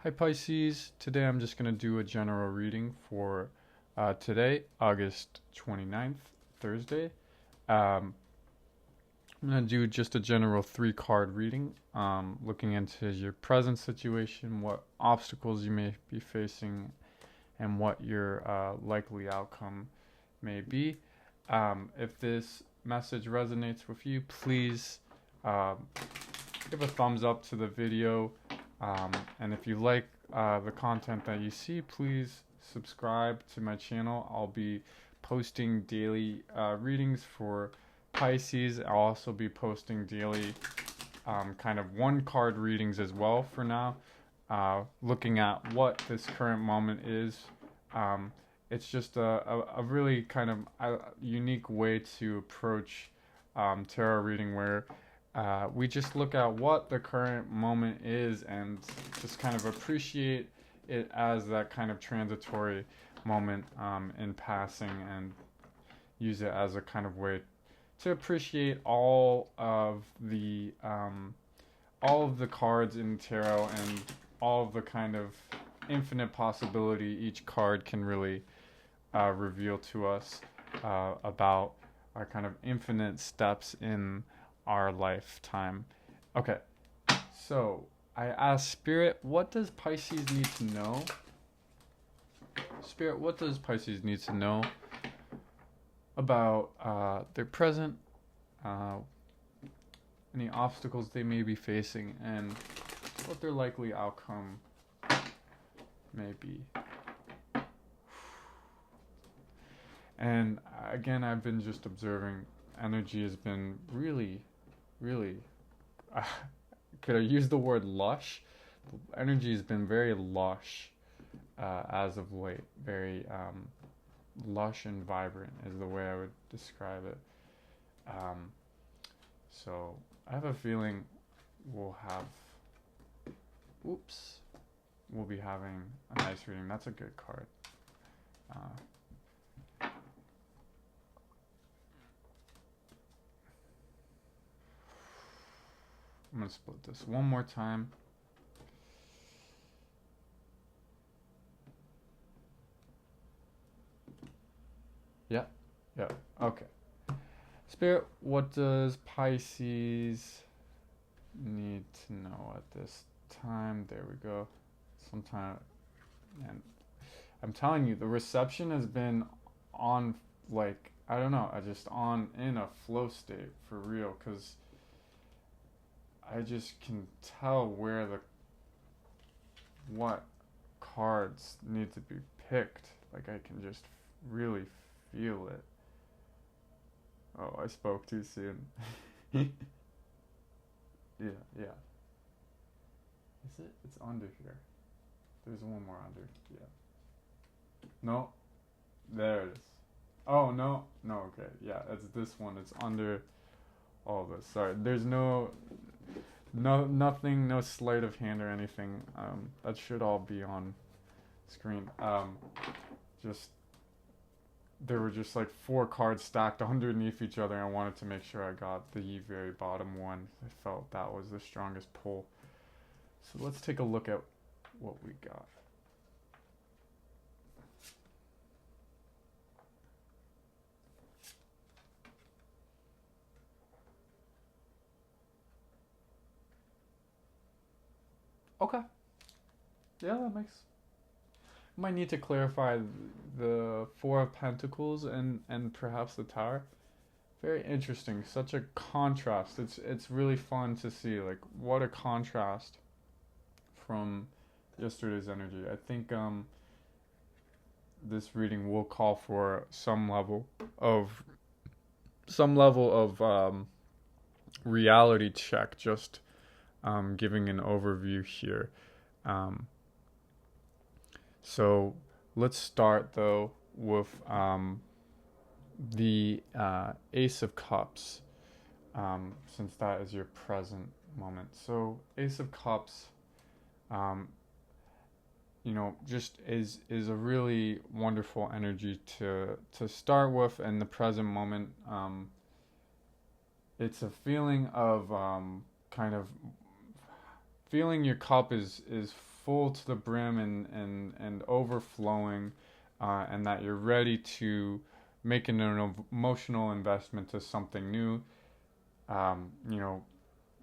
Hi Pisces, today I'm just going to do a general reading for today, August 29th, Thursday. Um, I'm going to do just a general 3 card reading, looking into your present situation, what obstacles you may be facing, and what your likely outcome may be. If this message resonates with you, please uh, give a thumbs up to the video. And if you like the content that you see, please subscribe to my channel. I'll be posting daily readings for Pisces. I'll also be posting daily kind of 1 card readings as well for now, looking at what this current moment is. It's just a really kind of unique way to approach tarot reading where we just look at what the current moment is and just kind of appreciate it as that kind of transitory moment in passing, and use it as a kind of way to appreciate all of the cards in tarot and all of the kind of infinite possibility each card can really reveal to us about our kind of infinite steps in our lifetime. Okay, so I asked Spirit, what does Pisces need to know? Spirit, what does Pisces need to know about their present, any obstacles they may be facing, and what their likely outcome may be? And again, I've been just observing energy has been really, could I use the word lush? Energy has been very lush as of late. Very lush and vibrant is the way I would describe it. So I have a feeling we'll be having a nice reading. That's a good card. I'm going to split this one more time. Yeah, okay. Spirit, what does Pisces need to know at this time? There we go. Sometime, and I'm telling you, the reception has been on, like, I don't know, I just on in a flow state for real, because I just can tell what cards need to be picked. Like, I can just really feel it. Oh, I spoke too soon. Yeah. Is it? It's under here. There's one more under. Yeah. No. There it is. Oh, no. No, okay. Yeah, it's this one. It's under all this. Sorry. There's nothing, no sleight of hand or anything. That should all be on screen. Just there were just like 4 cards stacked underneath each other, and I wanted to make sure I got the very bottom one. I felt that was the strongest pull. So let's take a look at what we got. Okay. Yeah, that makes. Might need to clarify the 4 of Pentacles and perhaps the Tower. Very interesting. Such a contrast. It's really fun to see, like, what a contrast from yesterday's energy. I think this reading will call for some level of reality check. Just giving an overview here. So let's start though with the Ace of Cups, since that is your present moment. So Ace of Cups, just is a really wonderful energy to start with in the present moment. It's a feeling of kind of feeling your cup is full to the brim and overflowing, and that you're ready to make an emotional investment to something new. You know,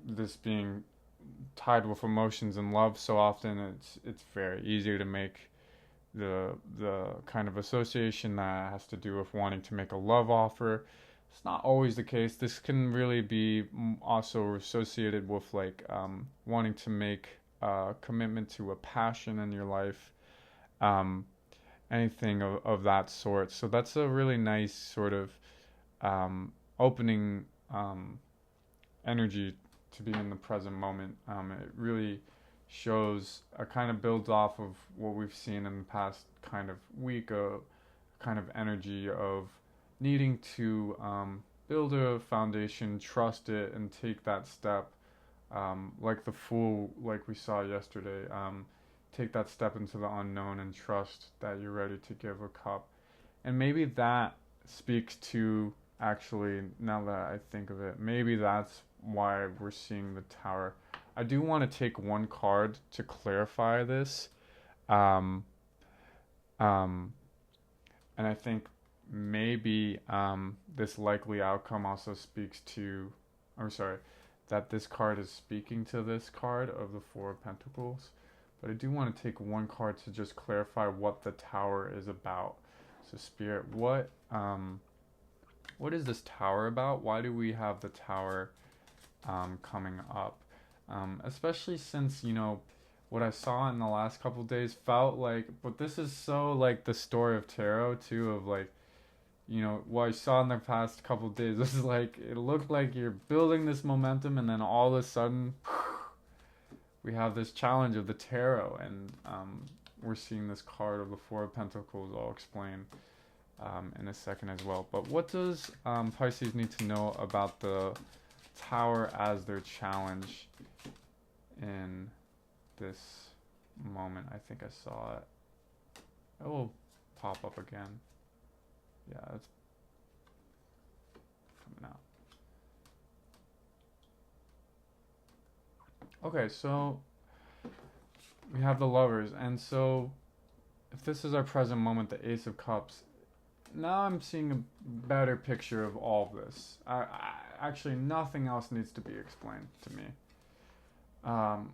this being tied with emotions and love so often, it's very easy to make the kind of association that has to do with wanting to make a love offer. It's not always the case. This can really be also associated with like wanting to make a commitment to a passion in your life, anything of that sort. So that's a really nice sort of opening energy to be in the present moment. It really shows a kind of builds off of what we've seen in the past kind of week, a kind of energy of needing to build a foundation, trust it, and take that step, like the Fool, like we saw yesterday. Take that step into the unknown and trust that you're ready to give a cup. And maybe that speaks to, actually, now that I think of it, maybe that's why we're seeing the Tower. I do want to take one card to clarify this. And I think maybe this likely outcome also speaks to, I'm sorry, that this card is speaking to this card of the Four of Pentacles. But I do want to take one card to just clarify what the Tower is about. So Spirit, what is this Tower about? Why do we have the Tower coming up? Especially since, you know, what I saw in the last couple of days felt like, but this is so like the story of tarot too, of like, you know, what I saw in the past couple of days. This is like, it looked like you're building this momentum, and then all of a sudden we have this challenge of the tarot, and we're seeing this card of the Four of Pentacles. I'll explain in a second as well. But what does Pisces need to know about the Tower as their challenge in this moment? I think I saw it. It will pop up again. Yeah, it's coming out. Okay, so we have the Lovers, and so if this is our present moment, the Ace of Cups, now I'm seeing a better picture of all of this. Actually, nothing else needs to be explained to me.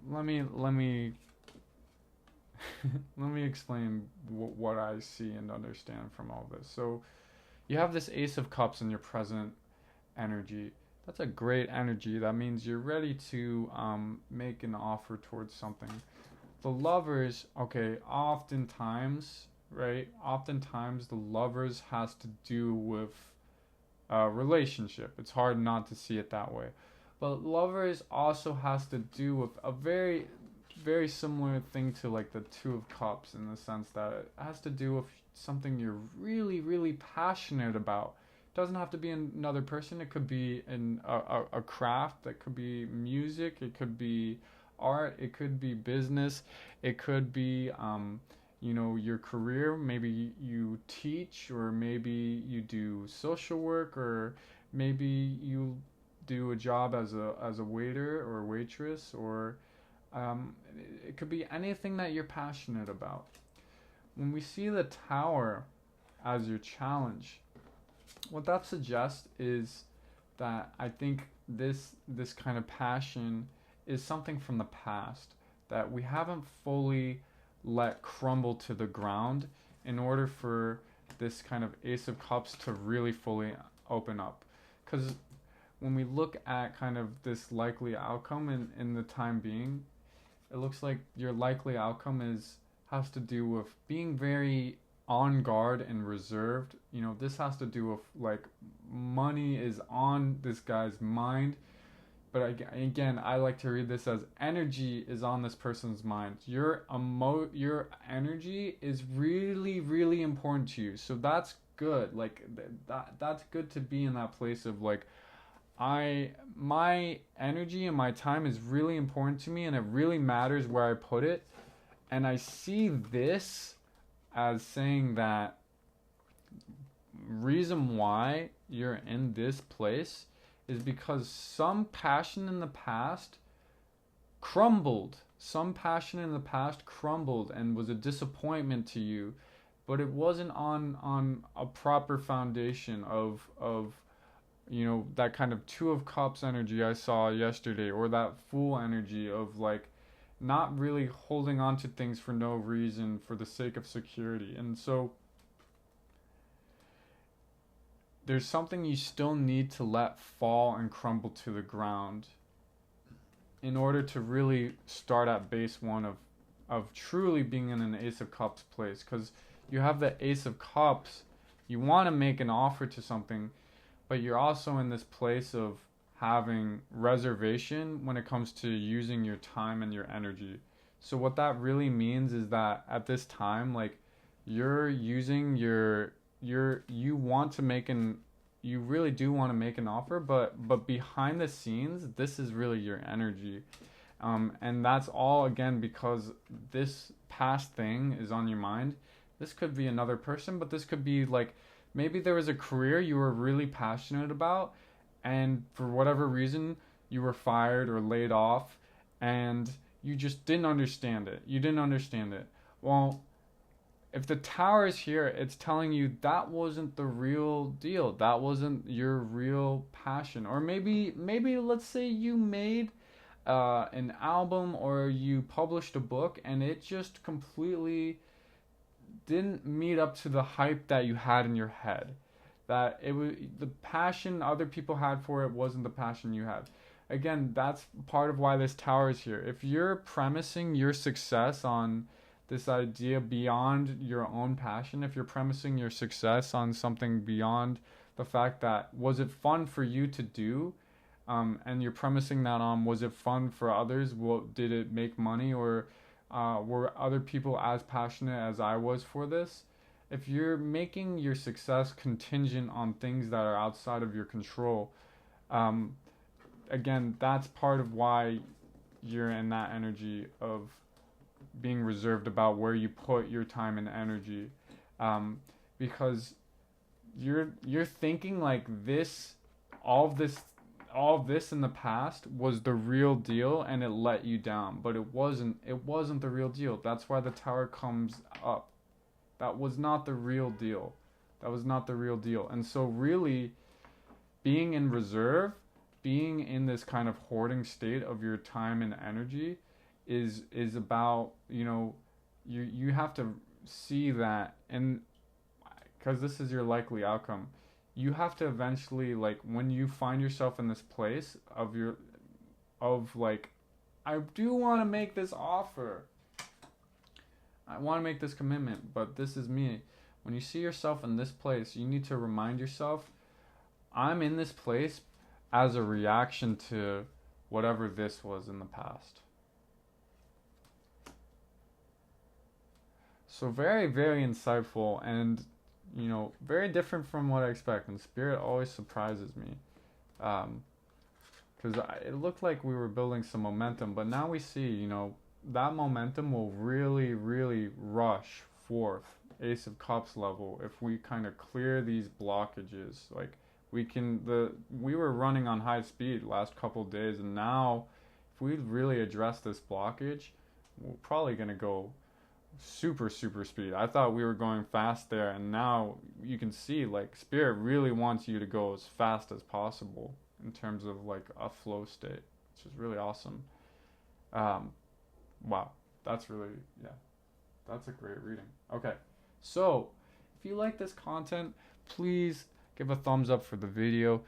Let me let me explain what I see and understand from all this. So you have this Ace of Cups in your present energy. That's a great energy. That means you're ready to make an offer towards something. The Lovers, okay, oftentimes, right? Oftentimes the Lovers has to do with a relationship. It's hard not to see it that way. But Lovers also has to do with a very, very similar thing to like the Two of Cups, in the sense that it has to do with something you're really, really passionate about. It doesn't have to be another person. It could be in a craft. That could be music. It could be art. It could be business. It could be you know, your career. Maybe you teach, or maybe you do social work, or maybe you do a job as a waiter or waitress, or it could be anything that you're passionate about. When we see the Tower as your challenge, what that suggests is that I think this kind of passion is something from the past that we haven't fully let crumble to the ground in order for this kind of Ace of Cups to really fully open up. Because when we look at kind of this likely outcome in the time being, it looks like your likely outcome has to do with being very on guard and reserved. You know, this has to do with like money is on this guy's mind. But again, I like to read this as energy is on this person's mind. Your energy is really, really important to you. So that's good. Like that's good to be in that place of like, my energy and my time is really important to me, and it really matters where I put it. And I see this as saying that reason why you're in this place is because some passion in the past crumbled. some passion in the past crumbled and was a disappointment to you, but it wasn't on a proper foundation of that kind of two of cups energy I saw yesterday, or that fool energy of like not really holding on to things for no reason for the sake of security. And so there's something you still need to let fall and crumble to the ground in order to really start at base one of truly being in an Ace of Cups place. Because you have the Ace of Cups, you want to make an offer to something, but you're also in this place of having reservation when it comes to using your time and your energy. So what that really means is that at this time, like, you're using you want to make you really do want to make an offer, but behind the scenes, this is really your energy. And that's all, again, because this past thing is on your mind. This could be another person, but this could be like, maybe there was a career you were really passionate about, and for whatever reason, you were fired or laid off, and you just didn't understand it. You didn't understand it. Well, if the tower is here, it's telling you that wasn't the real deal. That wasn't your real passion. Or maybe let's say you made an album or you published a book and it just completely didn't meet up to the hype that you had in your head. That it was the passion other people had for it wasn't the passion you had. Again, that's part of why this tower is here. If you're premising your success on this idea beyond your own passion, if you're premising your success on something beyond the fact that was it fun for you to do, and you're premising that on was it fun for others, did it make money, or were other people as passionate as I was for this? If you're making your success contingent on things that are outside of your control, again, that's part of why you're in that energy of being reserved about where you put your time and energy, because you're thinking like all of this in the past was the real deal and it let you down, but it wasn't the real deal. That's why the tower comes up. That was not the real deal. And so really, being in reserve, being in this kind of hoarding state of your time and energy is about, you have to see that, and because this is your likely outcome, you have to eventually, like, when you find yourself in this place of like, I do want to make this offer, I want to make this commitment, but this is me. When you see yourself in this place, you need to remind yourself, I'm in this place as a reaction to whatever this was in the past. So very, very insightful, and very different from what I expect. And Spirit always surprises me, because it looked like we were building some momentum, but now we see, that momentum will really, really rush forth Ace of Cups level if we kind of clear these blockages. Like, we were running on high speed last couple days, and now if we really address this blockage, we're probably gonna go super, super speed. I thought we were going fast there, and now you can see, like, Spirit really wants you to go as fast as possible in terms of like a flow state, which is really awesome. Wow, that's really, that's a great reading. Okay, so if you like this content, please give a thumbs up for the video.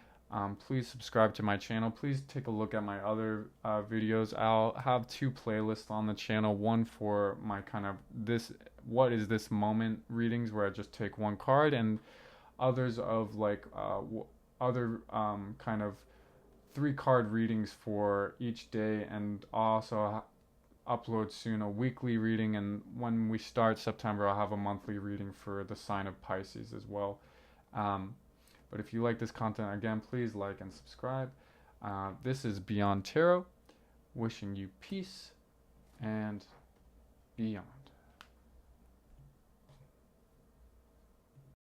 Please subscribe to my channel. Please take a look at my other videos. I'll have 2 playlists on the channel. One for my kind of what is this moment readings, where I just take one card, and others of like other kind of 3-card readings for each day. And I'll also upload soon a weekly reading, and when we start September, I'll have a monthly reading for the sign of Pisces as well. But if you like this content, again, please like and subscribe. This is Beyond Tarot, wishing you peace and beyond.